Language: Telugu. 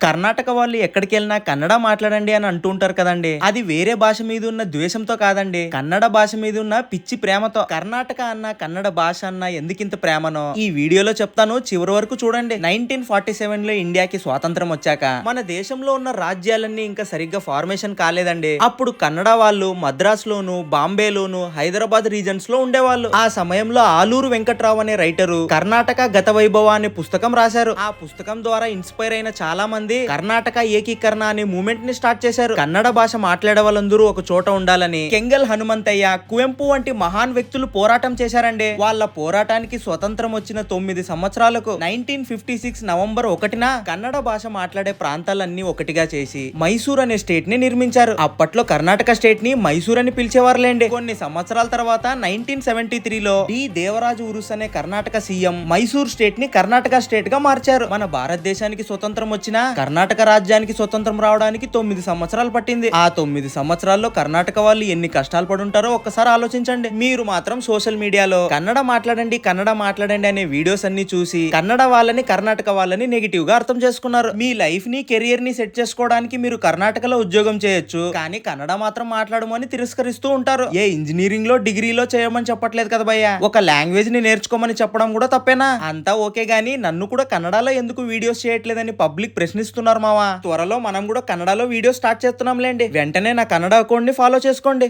కర్ణాటక వాళ్ళు ఎక్కడికి వెళ్ళినా కన్నడ మాట్లాడండి అని అంటూ ఉంటారు కదండి. అది వేరే భాష మీద ఉన్న ద్వేషంతో కాదండి, కన్నడ భాష మీద ఉన్న పిచ్చి ప్రేమతో. కర్ణాటక అన్న కన్నడ భాష అన్న ఎందుకింత ప్రేమనో ఈ వీడియోలో చెప్తాను, చివరి వరకు చూడండి. 1947 లో ఇండియాకి స్వాతంత్రం వచ్చాక మన దేశంలో ఉన్న రాజ్యాలన్నీ ఇంకా సరిగ్గా ఫార్మేషన్ కాలేదండి. అప్పుడు కన్నడ వాళ్ళు మద్రాస్ లోను, బాంబేలోను, హైదరాబాద్ రీజన్స్ లో ఉండేవాళ్ళు. ఆ సమయంలో ఆలూరు వెంకట్రావు అనే రైటరు కర్ణాటక గత వైభవ అనే పుస్తకం రాశారు. ఆ పుస్తకం ద్వారా ఇన్స్పైర్ అయిన చాలా మంది కర్ణాటక ఏకీకరణ అనే మూవ్మెంట్ ని స్టార్ట్ చేశారు. కన్నడ భాష మాట్లాడే వాళ్ళందరూ ఒక చోట ఉండాలని కెంగల్ హనుమంతయ్య, కువెంపు వంటి మహాన్ వ్యక్తులు పోరాటం చేశారండి. వాళ్ళ పోరాటానికి స్వతంత్రం వచ్చిన 9 సంవత్సరాలకు 1956 నవంబర్ 1న కన్నడ భాష మాట్లాడే ప్రాంతాలన్నీ ఒకటిగా చేసి మైసూర్ అనే స్టేట్ ని నిర్మించారు. అప్పట్లో కర్ణాటక స్టేట్ ని మైసూర్ అని పిలిచేవారులేండి. కొన్ని సంవత్సరాల తర్వాత 1973లో డి దేవరాజు ఉరుస్ అనే కర్ణాటక సీఎం మైసూర్ స్టేట్ ని కర్ణాటక స్టేట్ గా మార్చారు. మన భారతదేశానికి స్వతంత్రం వచ్చినా కర్ణాటక రాజ్యానికి స్వతంత్రం రావడానికి 9 సంవత్సరాలు పట్టింది. ఆ 9 సంవత్సరాల్లో కర్ణాటక వాళ్ళు ఎన్ని కష్టాలు పడుంటారో ఒక్కసారి ఆలోచించండి. మీరు మాత్రం సోషల్ మీడియాలో కన్నడ మాట్లాడండి అనే వీడియోస్ అన్ని చూసి కన్నడ వాళ్ళని, కర్ణాటక వాళ్ళని నెగిటివ్ గా అర్థం చేసుకున్నారు. మీ లైఫ్ ని, కెరియర్ ని సెట్ చేసుకోవడానికి మీరు కర్ణాటకలో ఉద్యోగం చేయొచ్చు, కానీ కన్నడ మాత్రం మాట్లాడమని తిరస్కరిస్తూ ఉంటారు. ఏ ఇంజనీరింగ్ లో, డిగ్రీలో చేయమని చెప్పట్లేదు కదా భయ్యా, ఒక లాంగ్వేజ్ ని నేర్చుకోమని చెప్పడం కూడా తప్పేనా? అంతా ఓకే గానీ నన్ను కూడా కన్నడలో ఎందుకు వీడియోస్ చేయట్లేదని పబ్లిక్ ప్రశ్నిస్తున్నారు మావా. త్వరలో మనం కూడా కన్నడలో వీడియో స్టార్ట్ చేస్తున్నాంలేండి. వెంటనే నా కన్నడ అకౌంట్ ని ఫాలో చేసుకోండి.